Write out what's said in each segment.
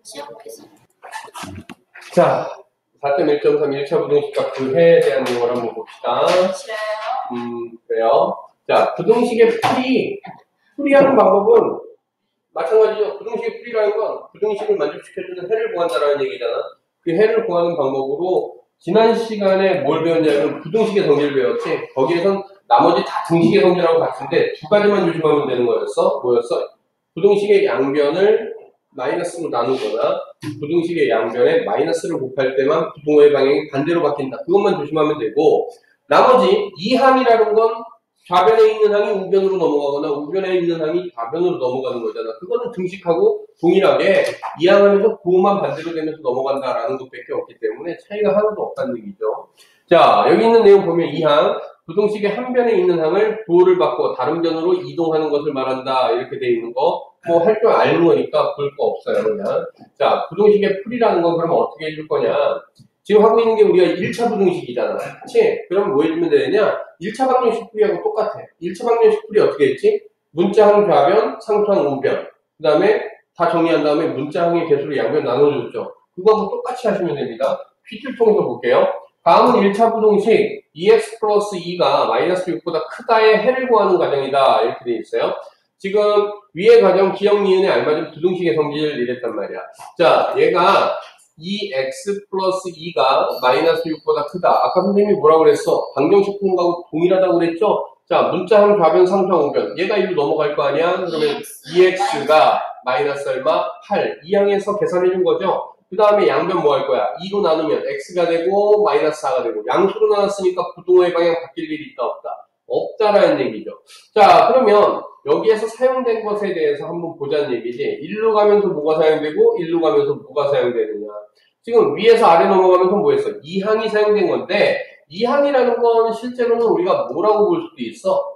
시작해서. 자, 4.1.3 1차 부등식 부해에 대한 내용을 한번 봅시다. 그래요. 자, 부등식의 풀이하는 방법은 마찬가지죠. 부등식의 풀이라는 건 부등식을 만족시켜주는 해를 구한다라는 얘기잖아. 그 해를 구하는 방법으로 지난 시간에 뭘 배웠냐면 부등식의 성질을 배웠지. 거기에선 나머지 다 등식의 성질하고 같은데 두 가지만 조심하면 되는 거였어. 뭐였어? 부등식의 양변을 마이너스로 나누거나 부등식의 양변에 마이너스를 곱할 때만 부등호의 방향이 반대로 바뀐다. 그것만 조심하면 되고, 나머지 이 항이라는 건 좌변에 있는 항이 우변으로 넘어가거나 우변에 있는 항이 좌변으로 넘어가는 거잖아. 그거는 등식하고 동일하게 이항하면서 부호만 반대로 되면서 넘어간다라는 것밖에 없기 때문에 차이가 하나도 없다는 얘기죠. 자, 여기 있는 내용 보면 이 항, 부등식의 한 변에 있는 항을 부호를 바꿔 다른 변으로 이동하는 것을 말한다. 이렇게 돼 있는 거. 뭐 할 줄 아는 거니까 볼 거 없어요, 그냥. 자, 부등식의 풀이라는 건 그러면 어떻게 해줄 거냐. 지금 하고 있는 게 우리가 1차 부등식이잖아. 그치? 그럼 뭐 해주면 되느냐? 1차 방정식 풀이하고 똑같아. 1차 방정식 풀이 어떻게 했지? 문자항 좌변, 상수항 우변. 그 다음에 다 정리한 다음에 문자항의 개수를 양변 나눠줬죠. 그거하고 똑같이 하시면 됩니다. 퀴즈를 통해서 볼게요. 다음은 1차 부등식 2x 플러스 2가 마이너스 6보다 크다의 해를 구하는 과정이다. 이렇게 돼 있어요. 지금 위의 과정 기억 니은에 알맞은 부등식의 성질을 이랬단 말이야. 자, 얘가 2x 플러스 2가 마이너스 6보다 크다. 아까 선생님이 뭐라고 그랬어? 방정식 푸는 거하고 동일하다고 그랬죠? 자, 문자항 좌변, 상수항 우변. 얘가 이리로 넘어갈 거 아니야? 그러면 2x가 마이너스 얼마? 8. 이 항에서 계산해 준 거죠? 그 다음에 양변 뭐 할 거야? 2로 나누면 x가 되고 마이너스 4가 되고, 양수로 나눴으니까 부등호의 방향 바뀔 일이 있다 없다? 없다라는 얘기죠. 자, 그러면 여기에서 사용된 것에 대해서 한번 보자는 얘기지. 1로 가면서 뭐가 사용되고 1로 가면서 뭐가 사용되느냐. 지금 위에서 아래 넘어가면서 뭐 했어? 2항이 사용된 건데, 2항이라는 건 실제로는 우리가 뭐라고 볼 수도 있어?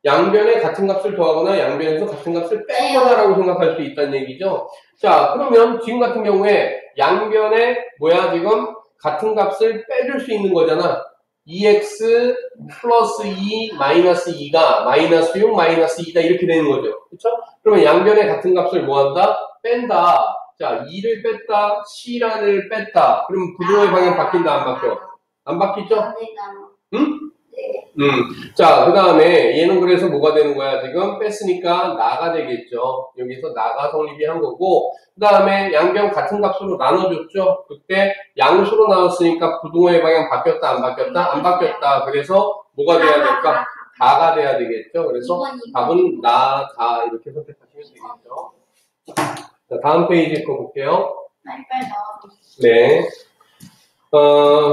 양변에 같은 값을 더하거나 양변에서 같은 값을 빼거나라고 생각할 수 있다는 얘기죠. 자, 그러면 지금 같은 경우에 양변에 뭐야 지금 같은 값을 빼줄 수 있는 거잖아. 2x 플러스 2 마이너스 2가 마이너스 6 마이너스 2다 이렇게 되는 거죠. 그렇죠? 그러면 양변에 같은 값을 뭐 한다? 뺀다. 자, 2를 뺐다, C란을 뺐다. 그럼 부등호의 방향 바뀐다, 안 바뀌어? 안 바뀌죠? 응? 자, 그 다음에 얘는 그래서 뭐가 되는 거야? 지금 뺐으니까 나가 되겠죠. 여기서 나가 성립이 한 거고, 그 다음에 양변 같은 값으로 나눠줬죠. 그때 양수로 나눴으니까 부등호의 방향 바뀌었다, 안 바뀌었다? 안 바뀌었다. 그래서 뭐가 돼야 될까? 다가 돼야 되겠죠. 그래서 답은 나, 다 이렇게 선택하시면 되겠죠. 자, 다음 페이지 거 볼게요. 네.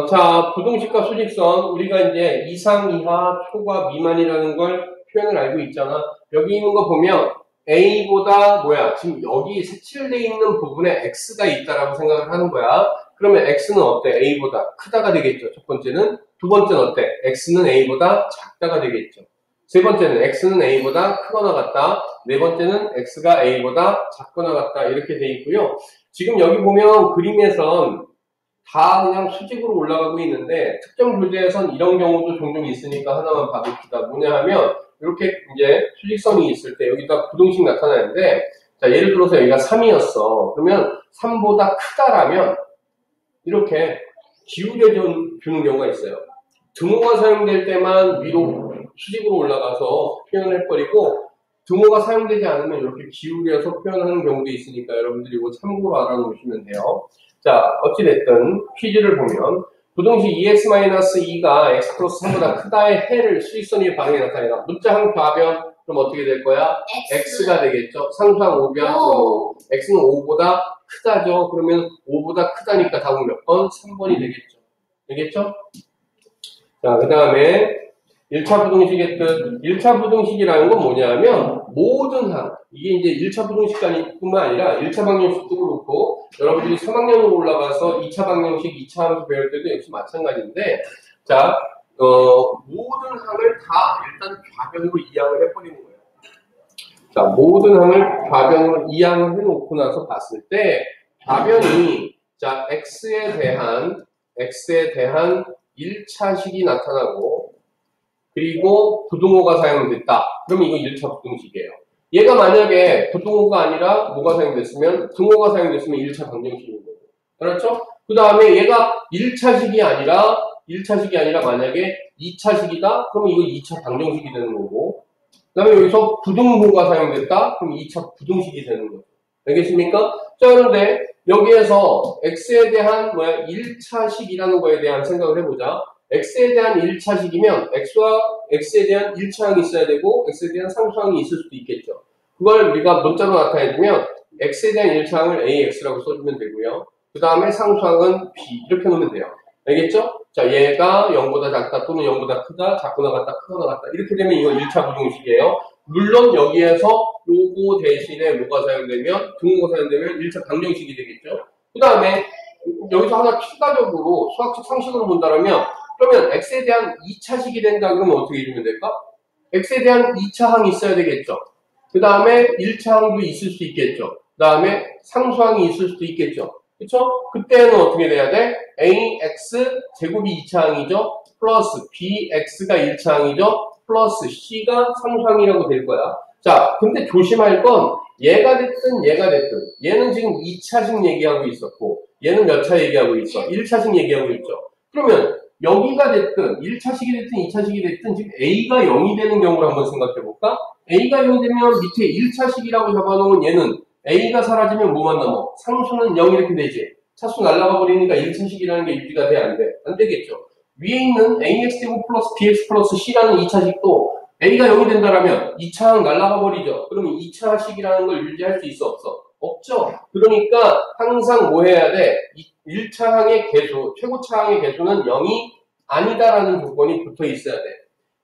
자, 부등식과 수직선, 우리가 이제 이상, 이하, 초과, 미만이라는 걸 표현을 알고 있잖아. 여기 있는 거 보면 A보다 뭐야? 지금 여기 색칠되어 있는 부분에 X가 있다라고 생각을 하는 거야. 그러면 X는 어때? A보다 크다가 되겠죠. 첫 번째는. 두 번째는 어때? X는 A보다 작다가 되겠죠. 세 번째는 X는 A보다 크거나 같다. 네 번째는 X가 A보다 작거나 같다. 이렇게 돼 있고요. 지금 여기 보면 그림에선 다 그냥 수직으로 올라가고 있는데 특정 교재에선 이런 경우도 종종 있으니까 하나만 봐봅시다. 뭐냐 하면 이렇게 이제 수직선이 있을 때 여기다 부등식 나타나는데, 자, 예를 들어서 여기가 3이었어. 그러면 3보다 크다라면 이렇게 기울여 주는 경우가 있어요. 등호가 사용될 때만 위로 수직으로 올라가서 표현을 해버리고, 등호가 사용되지 않으면 이렇게 기울여서 표현하는 경우도 있으니까 여러분들이 이거 참고로 알아놓으시면 돼요. 자, 어찌됐든 퀴즈를 보면 부등식 2x-2가 x 플러스 3보다 크다의 해를 수직선 위의 방향에 나타내다. 문자항 좌변, 그럼 어떻게 될 거야? x가 되겠죠. 상수항 우변, x는 5보다 크다죠. 그러면 5보다 크다니까 답은 몇 번? 3번이 되겠죠. 되겠죠? 자, 그 다음에 1차 부등식의 뜻. 1차 부등식이라는 건 뭐냐면 모든 항, 이게 이제 1차 부등식뿐만 아니라 1차 방정식도 그렇고 여러분들이 3학년으로 올라가서 2차 방정식, 2차 함수 배울 때도 역시 마찬가지인데, 자, 모든 항을 다 일단 좌변으로 이항을 해버리는 거예요. 자, 모든 항을 좌변으로 이항을 해놓고 나서 봤을 때 좌변이, 자, x에 대한 1차식이 나타나고 그리고 부등호가 사용됐다. 그럼 이거 1차 부등식이에요. 얘가 만약에 부등호가 아니라 뭐가 사용됐으면 등호가 사용됐으면 1차 방정식인 거고. 그렇죠? 그 다음에 얘가 1차식이 아니라 만약에 2차식이다? 그러면 이거 2차 방정식이 되는 거고. 그 다음에 여기서 부등호가 사용됐다? 그럼 2차 부등식이 되는 거죠. 알겠습니까? 자, 그런데 여기에서 x에 대한 1차식이라는 거에 대한 생각을 해보자. x에 대한 1차식이면 x에 대한 1차항이 있어야 되고 x에 대한 상수항이 있을 수도 있겠죠. 그걸 우리가 문자로 나타내주면 x에 대한 1차항을 ax라고 써주면 되고요. 그 다음에 상수항은 b 이렇게 놓으면 돼요. 알겠죠? 자, 얘가 0보다 작다 또는 0보다 크다, 작거나 같다, 크거나 같다. 이렇게 되면 이거 1차 부등식이에요. 물론 여기에서 요거 대신에 뭐가 사용되면, 등호가 사용되면 1차 방정식이 되겠죠. 그 다음에 여기서 하나 추가적으로 수학적 상식으로 본다면 그러면 x에 대한 2차식이 된다 그러면 어떻게 해주면 될까? x에 대한 2차항이 있어야 되겠죠. 그 다음에 1차항도 있을 수 있겠죠. 그 다음에 상수항이 있을 수도 있겠죠. 그쵸? 그때는 어떻게 돼야 돼? ax 제곱이 2차항이죠. 플러스 bx가 1차항이죠. 플러스 c가 상수항이라고 될 거야. 자, 근데 조심할 건 얘가 됐든 얘는 지금 2차식 얘기하고 있었고 얘는 몇 차 얘기하고 있어? 1차식 얘기하고 있죠. 그러면 여기가 됐든 1차식이 됐든 2차식이 됐든 지금 a가 0이 되는 경우를 한번 생각해 볼까? a가 0이 되면 밑에 1차식이라고 잡아놓은 얘는 a가 사라지면 뭐만 남어? 상수는 0 이렇게 되지. 차수 날아가 버리니까 1차식이라는 게 유지가 돼? 안 돼? 안 되겠죠. 위에 있는 ax제곱 플러스 bx 플러스 c라는 2차식도 a가 0이 된다라면 2차항 날아가 버리죠. 그러면 2차식이라는 걸 유지할 수 있어? 없어? 없죠. 그러니까 항상 뭐 해야 돼? 1차항의 개수, 최고차항의 개수는 0이 아니다라는 조건이 붙어 있어야 돼.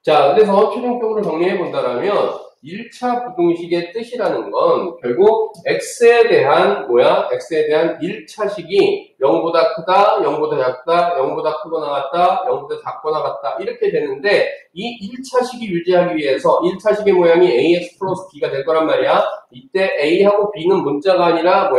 자, 그래서 최종적으로 정리해 본다라면 1차 부등식의 뜻이라는 건 결국 x에 대한 1차식이 0보다 크다, 0보다 작다, 0보다 크거나 같다, 0보다 작거나 같다 이렇게 되는데 이 1차식이 유지하기 위해서 1차식의 모양이 ax 플러스 b가 될 거란 말이야. 이때 a하고 b는 문자가 아니라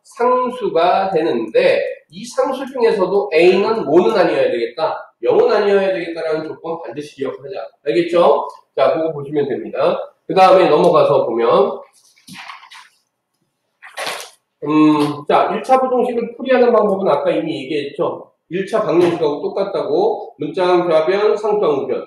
상수가 되는데 이 상수 중에서도 a는 뭐는 아니어야 되겠다? 0은 아니어야 되겠다라는 조건 반드시 기억하자. 알겠죠? 자, 그거 보시면 됩니다. 그 다음에 넘어가서 보면 자, 1차 부등식을 풀이하는 방법은 아까 이미 얘기했죠. 1차 방정식하고 똑같다고. 문자항 좌변, 상수항 우변.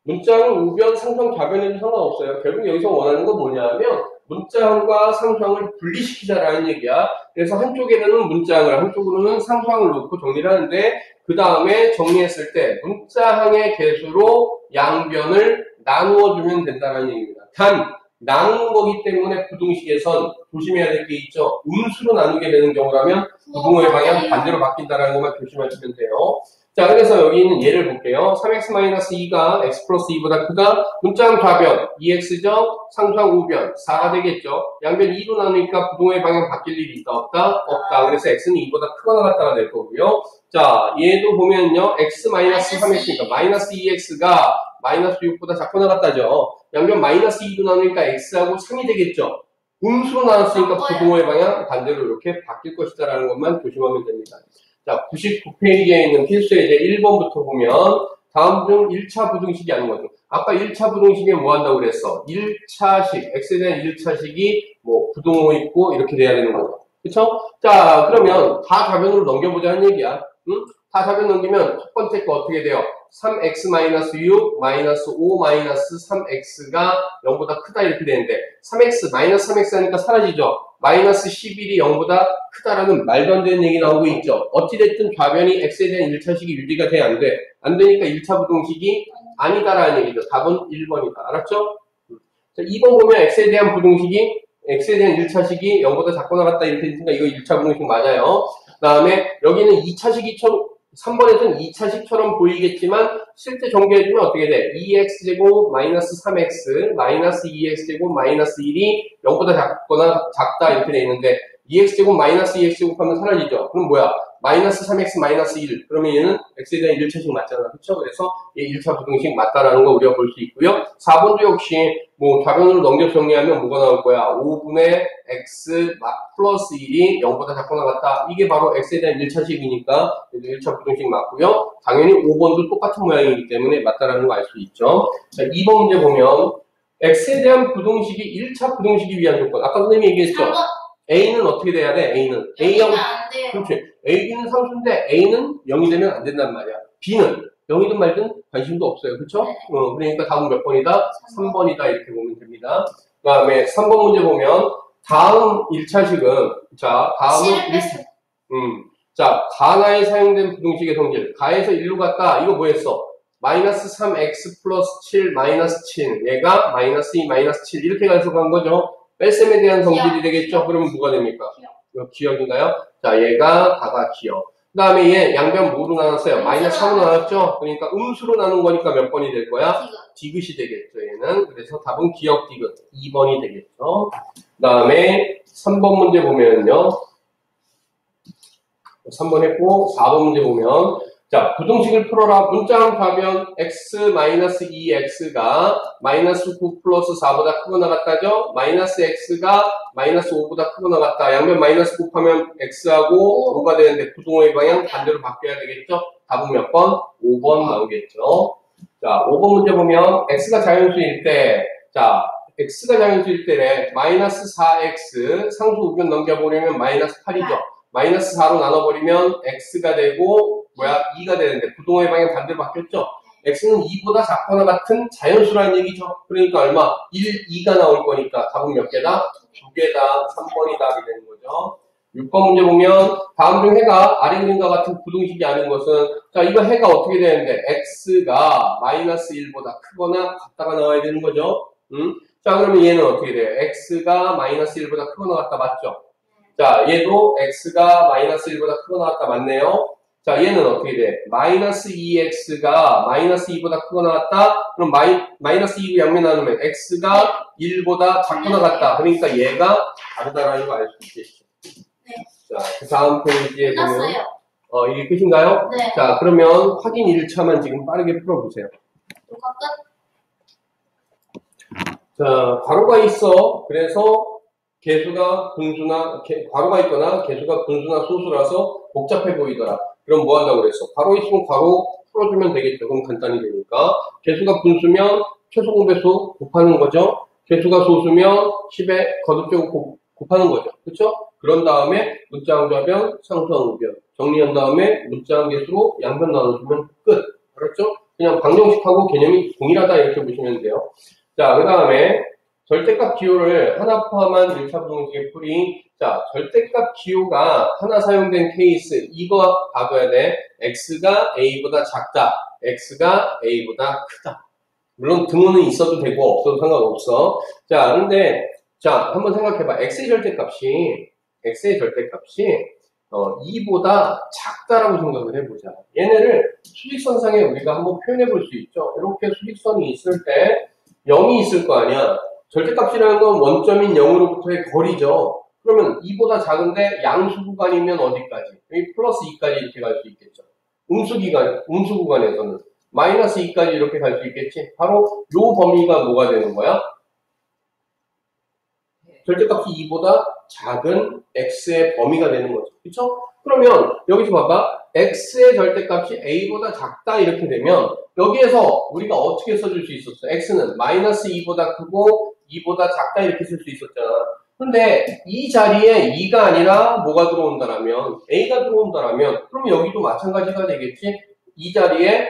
문자항 우변, 상수항 좌변에도 상관없어요. 결국 여기서 원하는 건 뭐냐면 문자항과 상수항을 분리시키자라는 얘기야. 그래서 한쪽에는 문자항을, 한쪽으로는 상수항을 놓고 정리를 하는데 그 다음에 정리했을 때 문자항의 개수로 양변을 나누어주면 된다는 얘기입니다. 단, 나누는 거기 때문에 부등식에선 조심해야 될 게 있죠. 음수로 나누게 되는 경우라면 부등호의 방향 반대로 바뀐다는 것만 조심하시면 돼요. 자, 그래서 여기 있는 예를 볼게요. 3x-2가 x 플러스 2보다 크다. 문자항 좌변 2x죠. 상수항 우변 4가 되겠죠. 양변 2로 나누니까 부등호의 방향 바뀔 일이 있다 없다? 없다. 그래서 x는 2보다 크거나 같다가 될 거고요. 자, 얘도 보면요. x-3x니까 마이너스 2x가 마이너스 6보다 작거나 같다죠. 양변 마이너스 2로 나누니까 x하고 3이 되겠죠. 음수로 나눴으니까 부등호의 방향 반대로 이렇게 바뀔 것이다라는 것만 조심하면 됩니다. 자, 99페이지에 있는 필수 예제 1번부터 보면 다음 중 1차 부등식이 아닌 거죠. 아까 1차 부등식에 뭐 한다고 그랬어? 1차식, x에 대한 1차식이 부등호 있고 이렇게 돼야 되는 거죠. 그쵸? 자, 그러면 다 좌변으로 넘겨보자는 얘기야. 응? 다 좌변 넘기면 첫 번째 거 어떻게 돼요? 3x-6, -5, -3x가 0보다 크다 이렇게 되는데 3x, -3x 하니까 사라지죠? 마이너스 11이 0보다 크다라는 말도 안 되는 얘기 나오고 있죠. 어찌됐든 좌변이 x에 대한 1차식이 유지가 돼? 안 돼? 안 되니까 1차 부등식이 아니다라는 얘기죠. 답은 1번이다. 알았죠? 자, 2번 보면 x에 대한 부등식이 x에 대한 1차식이 0보다 작거나 같다 이렇게 되니까 이거 1차 부등식 맞아요. 그 다음에 여기는 2차식이 3번에서는 2차식처럼 보이겠지만 실제 전개해주면 어떻게 돼? 2x제곱 마이너스 3x 마이너스 2x제곱 마이너스 1이 0보다 작거나 작다 이렇게 돼 있는데 2x제곱 마이너스 2x제곱 하면 사라지죠. 그럼 뭐야? 마이너스 3x 마이너스 1 그러면 얘는 x에 대한 1차식 맞잖아. 그쵸? 그래서 얘 1차 부등식 맞다라는 거 우리가 볼 수 있고요. 4번도 역시 좌변으로 넘겨 정리하면 뭐가 나올 거야? 5분의 x 플러스 1이 0보다 작거나 같다. 이게 바로 x에 대한 1차식이니까 1차 부등식 맞고요. 당연히 5번도 똑같은 모양이기 때문에 맞다라는 거 알 수 있죠. 자, 2번 문제 보면 x에 대한 부동식이 1차 부동식이 위한 조건. 아까 선생님이 얘기했죠. a는 어떻게 돼야 돼? a는 a하고 그렇지. a, b는 상수인데 a는 0이 되면 안 된단 말이야. b는 0이든 말든 관심도 없어요. 그렇죠? 네. 그러니까 답은 몇 번이다? 3번이다 이렇게 보면 됩니다. 그 다음에 3번 문제 보면 다음 1차식은 자 다음은 자 가나에 사용된 부동식의 성질 가에서 1로 갔다. 이거 뭐였어? 마이너스 3x 플러스 7 마이너스 7 얘가 마이너스 2 마이너스 7 이렇게 가져간 거죠. 뺄셈에 대한 성질이 되겠죠? 그러면 뭐가 됩니까? 기억인가요? 자, 얘가 다가 기억. 그 다음에 얘 양변 뭐로 나눴어요? 마이너스 3으로 나눴죠? 그러니까 음수로 나눈 거니까 몇 번이 될 거야? 디귿이 되겠죠, 얘는. 그래서 답은 기억 디귿 2번이 되겠죠. 그 다음에 3번 문제 보면요. 3번 했고, 4번 문제 보면 자, 부동식을 풀어라. 문자항 가면 x-2x가 마이너스 9 플러스 4보다 크거나 같다죠? 마이너스 x가 마이너스 5보다 크거나 같다. 양면 마이너스 곱하면 x하고 5가 되는데 부동호의 방향 반대로 바뀌어야 되겠죠? 답은 몇 번? 5번 나오겠죠? 자, 5번 문제 보면 x가 자연수일 때, 자, x가 자연수일 때래 마이너스 4x 상수 우변 넘겨보려면 마이너스 8이죠? 마이너스 4로 나눠버리면 x가 되고 2가 되는데 부동호의 방향 반대로 바뀌었죠? x는 2보다 작거나 같은 자연수라는 얘기죠. 그러니까 얼마? 2가 나올 거니까 답은 몇 개다? 2개다. 3번이 답이 되는 거죠. 6번 문제 보면 다음 중 해가 아래 그림과 같은 부동식이 아닌 것은 자 이거 해가 어떻게 되는데 x가 마이너스 1보다 크거나 같다가 나와야 되는 거죠. 자 그러면 얘는 어떻게 돼요? x가 마이너스 1보다 크거나 같다 맞죠? 자 얘도 x가 마이너스 1보다 크거나 같다 맞네요. 자, 얘는 어떻게 돼? 마이너스 2x가 마이너스 2보다 크거나 같다? 그럼 마이너스 2로 양면 나누면 x가 1보다 작거나 같다. 그러니까 얘가 다르다라는 거 알 수 있겠죠. 네. 자, 그 다음 페이지에 보면 이게 끝인가요? 네. 자, 그러면 확인 1차만 지금 빠르게 풀어보세요. 자, 괄호가 있어. 그래서 개수가 분수나 괄호가 있거나 개수가 분수나 소수라서 복잡해 보이더라. 그럼 뭐 한다고 그랬어? 괄호 있으면 괄호 풀어주면 되겠죠. 그럼 간단히 되니까. 개수가 분수면 최소 공배수 곱하는 거죠. 개수가 소수면 10에 거듭제곱 곱하는 거죠. 그렇죠? 그런 다음에 문자항 좌변, 상수항 우변 정리한 다음에 문자항 개수로 양변 나눠주면 끝. 알았죠? 그냥 방정식하고 개념이 동일하다 이렇게 보시면 돼요. 자, 그 다음에 절대값 기호를 하나 포함한 1차 부동식의 풀이 자, 절대값 기호가 하나 사용된 케이스 이거 봐둬야 돼. x가 a보다 작다. x가 a보다 크다. 물론 등호는 있어도 되고 없어도 상관없어. 자, 근데 자, 한번 생각해봐. x의 절대값이 2보다 작다라고 생각을 해보자. 얘네를 수직선상에 우리가 한번 표현해 볼 수 있죠. 이렇게 수직선이 있을 때 0이 있을 거 아니야. 절대값이라는 건 원점인 0으로부터의 거리죠. 그러면 2보다 작은데 양수 구간이면 어디까지? 여기 플러스 2까지 이렇게 갈 수 있겠죠. 음수 구간에서는 마이너스 2까지 이렇게 갈 수 있겠지. 바로 요 범위가 뭐가 되는 거야? 절대값이 2보다 작은 x의 범위가 되는 거죠. 그쵸? 그러면 여기서 봐봐. x의 절대값이 a보다 작다 이렇게 되면 여기에서 우리가 어떻게 써줄 수 있었어? x는 마이너스 2보다 크고 2보다 작다 이렇게 쓸 수 있었잖아. 근데 이 자리에 2가 아니라 뭐가 들어온다라면 a가 들어온다라면 그럼 여기도 마찬가지가 되겠지. 이 자리에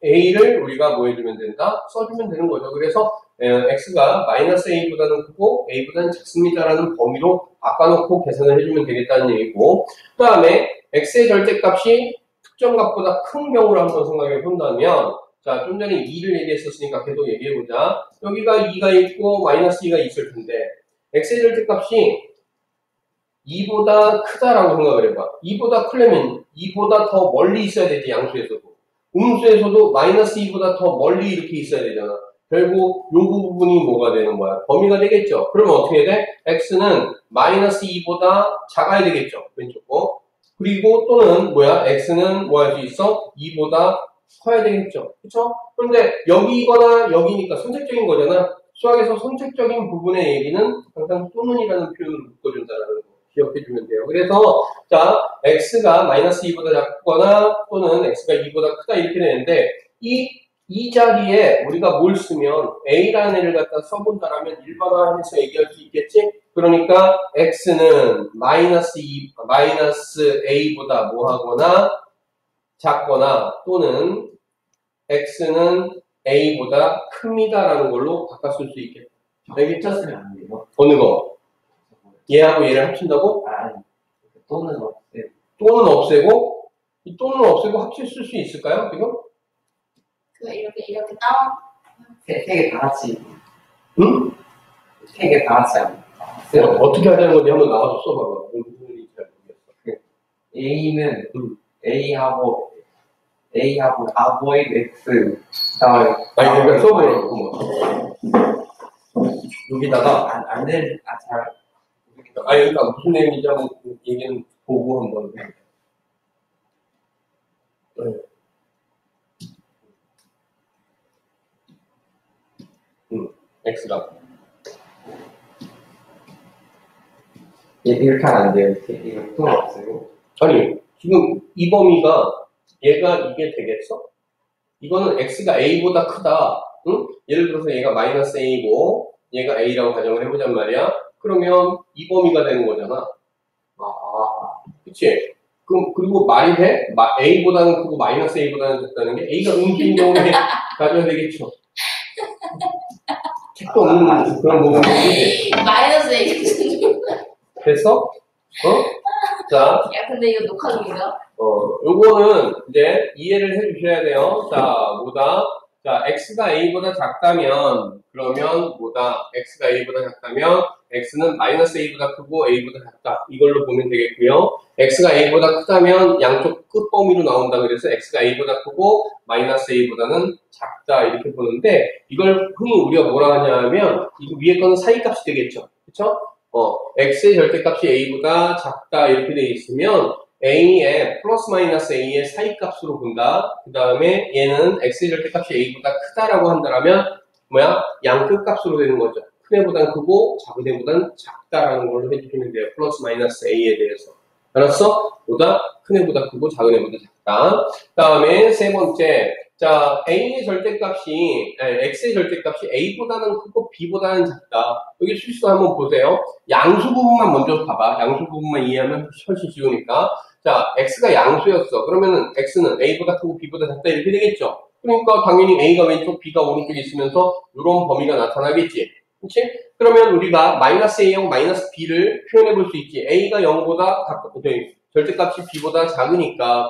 a를 우리가 뭐 해주면 된다? 써주면 되는 거죠. 그래서 x가 마이너스 a보다는 크고 a보다는 작습니다라는 범위로 바꿔놓고 계산을 해주면 되겠다는 얘기고 그 다음에 x의 절대값이 특정 값보다 큰 경우를 한번 생각해 본다면 자, 좀 전에 2를 얘기했었으니까 계속 얘기해보자. 여기가 2가 있고 마이너스 2가 있을 텐데 x의 절대값이 2보다 크다라고 생각을 해봐. 2보다 크려면 2보다 더 멀리 있어야 되지, 양수에서도. 음수에서도 마이너스 2보다 더 멀리 이렇게 있어야 되잖아. 결국 요 부분이 뭐가 되는 거야? 범위가 되겠죠. 그러면 어떻게 돼? x는 마이너스 2보다 작아야 되겠죠. 왼쪽 거. 그리고 또는 뭐야? x는 뭐 할 수 있어? 2보다 커야 되겠죠. 그쵸? 그런데 여기거나 여기니까 선택적인 거잖아. 수학에서 선택적인 부분의 얘기는 항상 또는이라는 표현을 묶어준다는 거 기억해주면 돼요. 그래서 자 x가 마이너스 2보다 작거나 또는 x가 2보다 크다 이렇게 되는데 이 이 자리에 우리가 뭘 쓰면 A라는 애를 갖다 써본다라면 일반화해서 얘기할 수 있겠지? 그러니까 X는 마이너스 A보다 뭐 하거나 작거나 또는 X는 A보다 큽니다라는 걸로 바꿨을 수 있겠다. 알겠죠? 안 돼요. 어느 거? 얘하고 얘를 합친다고? 아니, 또는 없애요. 또는 없애고? 이 또는 없애고 합칠 수 있을까요? 지금? 이렇게 다운. 세 개 다 같이. 응? 세 개 다 같이 하면. 어떻게 하자는 건지 한번 나와서 써봐봐. 무슨 소리인지 잘 모르겠어. A는 A하고 avoid X 다음에 아니 그러니까 써보라고 뭐. 여기다가 안 될, 잘. 아니 그러니까 무슨 내용인지 한번 얘기는 보고 한번 해. X가 이렇게 하면 안 돼요. 이거 또 없어요. 아니 지금 이 범위가 얘가 이게 되겠어? 이거는 X가 A보다 크다. 응? 예를 들어서 얘가 마이너스 A고 얘가 A라고 가정을 해보잔 말이야. 그러면 이 범위가 되는 거잖아. 그치? 그리고 말이 돼? A보다는 크고 마이너스 A보다는 작다는 게 A가 음수인 경우에 가져야 되겠죠. 책도 없는 그런 부분이지. 마이너스 A. 됐어? 어? 자, 야, 근데 이거 녹화 중이다. 요거는 이제 이해를 해 주셔야 돼요. 자, 뭐다? 자, X가 A보다 작다면, 그러면 뭐다? X가 A보다 작다면, X는 마이너스 A보다 크고 A보다 작다. 이걸로 보면 되겠고요. X가 A보다 크다면 양쪽 끝범위로 나온다. 그래서 X가 A보다 크고 마이너스 A보다는 작다. 이렇게 보는데, 이걸 흔히 우리가 뭐라 하냐면, 이거 위에 거는 사이값이 되겠죠. 그쵸? X의 절대값이 A보다 작다. 이렇게 돼 있으면, A의 플러스 마이너스 A의 사이값으로 본다. 그 다음에 얘는 X의 절대값이 A보다 크다라고 한다면 양 끝값으로 되는 거죠. 큰 애보단 크고 작은 애보단 작다라는 걸로 해주시면 돼요. 플러스 마이너스 A에 대해서. 알았어? 큰 애보다 크고 작은 애보다 작다. 그 다음에 세 번째. 자, X의 절대값이 A보다는 크고 B보다는 작다. 여기 수식수 한번 보세요. 양수 부분만 먼저 봐봐. 양수 부분만 이해하면 훨씬 쉬우니까. 자, X가 양수였어. 그러면은 X는 A보다 크고 B보다 작다 이렇게 되겠죠. 그러니까 당연히 A가 왼쪽, B가 오른쪽에 있으면서 이런 범위가 나타나겠지. 그치? 그러면 우리가 마이너스 A하고 마이너스 B를 표현해 볼 수 있지. A가 0보다 절대값이 B보다 작으니까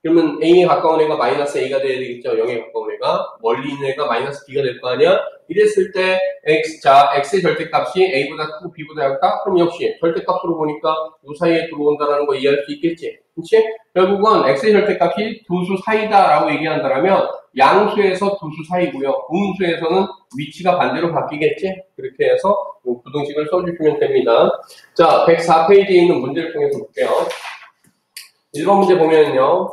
그러면 A에 가까운 애가 마이너스 A가 돼야 되겠죠. 0에 가까운 애가. 멀리 있는 애가 마이너스 B가 될 거 아니야? 이랬을 때 X의 절대값이 A보다 크고 B보다 작다? 그럼 역시 절대값으로 보니까 이 사이에 들어온다는 거 이해할 수 있겠지. 그치? 결국은 X의 절대값이 두 수 사이다라고 얘기한다면 양수에서 두 수 사이고요. 음수에서는 위치가 반대로 바뀌겠지? 그렇게 해서 부등식을 써주시면 됩니다. 자, 104페이지에 있는 문제를 통해서 볼게요. 1번 문제 보면요.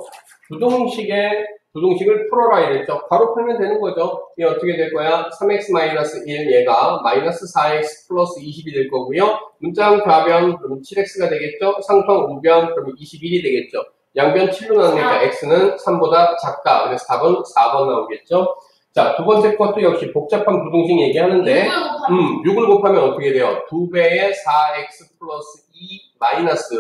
부등식을 풀어라 이랬죠. 바로 풀면 되는 거죠. 이게 어떻게 될 거야? 3x-1 얘가 마이너스 4x 플러스 20이 될 거고요. 문자항 좌변 그러면 7x가 되겠죠. 상수항 우변 그러면 21이 되겠죠. 양변 7로 나누니까 x는 3보다 작다. 그래서 답은 4번 나오겠죠. 자, 두 번째 것도 역시 복잡한 부등식 얘기하는데 6을 곱하면 어떻게 돼요? 2배의 4x 플러스 2 마이너스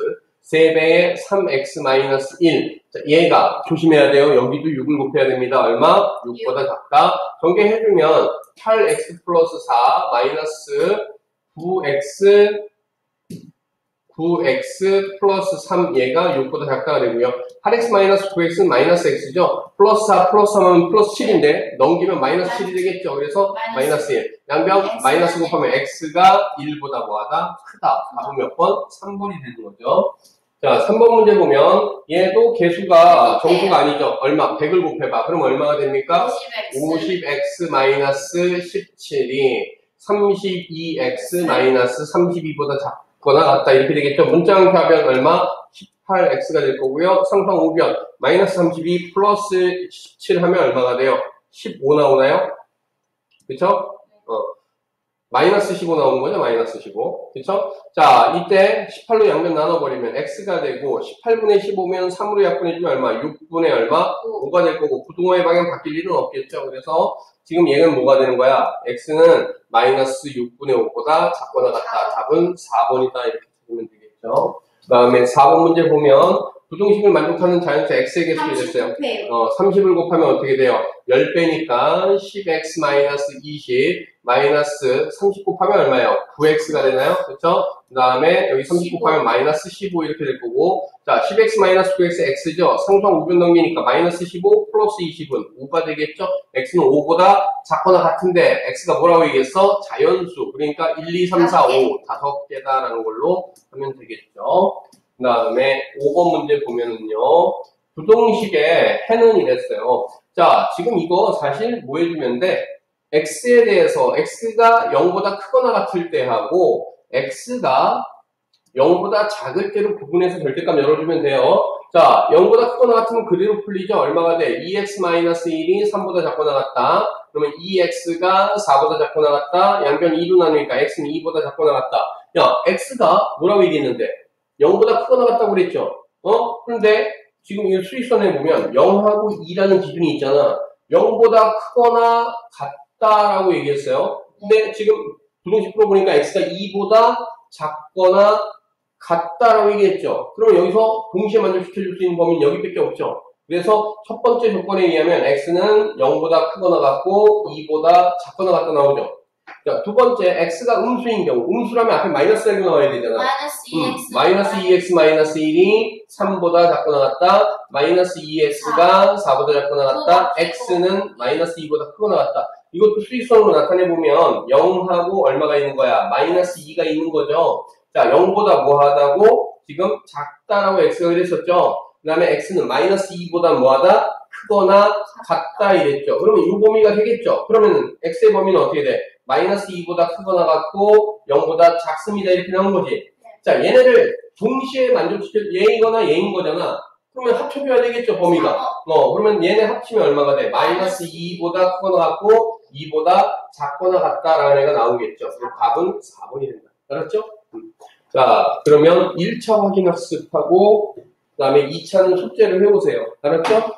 3배의 3x-1. 자, 얘가 조심해야 돼요. 여기도 6을 곱해야 됩니다. 얼마? 6보다 작다. 전개해주면 8x 플러스 4 마이너스 9x 플러스 3 얘가 6보다 작다가 되고요. 8x 마이너스 9x는 마이너스 x죠. 플러스 4 플러스 3하면 플러스 7인데 넘기면 마이너스 7이 되겠죠. 그래서 마이너스 1. 양변 마이너스 곱하면 x가 1보다 뭐하다? 크다. 답은 몇 번? 3번이 되는 거죠. 자, 3번 문제 보면 얘도 개수가 정수가 아니죠. 얼마? 100을 곱해봐. 그럼 얼마가 됩니까? 50x 마이너스 17이 32x 마이너스 32보다 작거나 같다. 이렇게 되겠죠. 문자항 좌변 얼마? 18x가 될 거고요. 상수항 우변 마이너스 32 플러스 17 하면 얼마가 돼요? 15 나오나요? 그쵸? 마이너스 15 나오는 거죠, 마이너스 15. 그쵸? 자, 이때 18로 양변 나눠버리면 x가 되고, 18분의 15면 3으로 약분해주면 얼마? 6분의 얼마? 5가 될 거고, 부동호의 방향 바뀔 일은 없겠죠. 그래서 지금 얘는 뭐가 되는 거야? x는 마이너스 6분의 5보다 작거나 같다. 답은 4번이다. 이렇게 들으면 되겠죠. 그 다음에 4번 문제 보면, 부등식을 만족하는 자연수 x의 개수가 됐어요. 30을 곱하면 어떻게 돼요? 10배니까 10x 마이너스 20 마이너스 30 곱하면 얼마예요? 9x가 되나요? 그렇죠? 그 다음에 여기 30 곱하면 마이너스 15 이렇게 될 거고, 자 10x 마이너스 9x x죠? 상수항 우변 넘기니까 마이너스 15 플러스 20은 5가 되겠죠? x는 5보다 작거나 같은데 x가 뭐라고 얘기했어? 자연수. 그러니까 1, 2, 3, 4, 5 5개다라는 걸로 하면 되겠죠. 그 다음에 5번 문제 보면은요, 부동식의 해는 이랬어요. 자, 지금 이거 사실 뭐 해주면 돼? x에 대해서 x가 0보다 크거나 같을 때 하고 x가 0보다 작을 때로 구분해서 절대값 열어주면 돼요. 자, 0보다 크거나 같으면 그대로 풀리죠? 얼마가 돼? 2x-1이 3보다 작거나 같다. 그러면 2x가 4보다 작거나 같다. 양변 2로 나누니까 x는 2보다 작거나 같다. 야, x가 뭐라고 얘기했는데? 0보다 크거나 같다고 그랬죠? 그런데 지금 이 수익선에 보면 0하고 2라는 기준이 있잖아. 0보다 크거나 같다라고 얘기했어요. 근데 지금 부등식 풀어보니까 x가 2보다 작거나 같다라고 얘기했죠. 그럼 여기서 동시에 만족시켜줄 수 있는 범위는 여기밖에 없죠. 그래서 첫 번째 조건에 의하면 x는 0보다 크거나 같고 2보다 작거나 같다 나오죠. 자, 두 번째, x가 음수인 경우, 음수라면 앞에 마이너스 달고 나와야 되잖아. 마이너스 2x 마이너스 1이 3보다 작거나 같다. 마이너스 2x가 4보다 작거나 같다. x는 마이너스 2보다 크거나 같다. 이것도 수익선으로 나타내보면 0하고 얼마가 있는 거야? 마이너스 2가 있는 거죠. 자, 0보다 뭐하다고? 지금 작다라고 x가 그랬었죠. 그 다음에 x는 마이너스 2보다 뭐하다? 크거나 같다 이랬죠. 그러면 이 범위가 되겠죠. 그러면 x의 범위는 어떻게 돼? 마이너스 2보다 크거나 같고 0보다 작습니다. 이렇게 나온 거지. 자, 얘네를 동시에 만족시켜 얘이거나 얘인 거잖아. 그러면 합쳐줘야 되겠죠, 범위가. 그러면 얘네 합치면 얼마가 돼? 마이너스 2보다 크거나 같고 2보다 작거나 같다라는 애가 나오겠죠. 그럼 답은 4번이 된다. 알았죠? 자, 그러면 1차 확인 학습하고 그 다음에 2차는 숙제를 해보세요. 알았죠?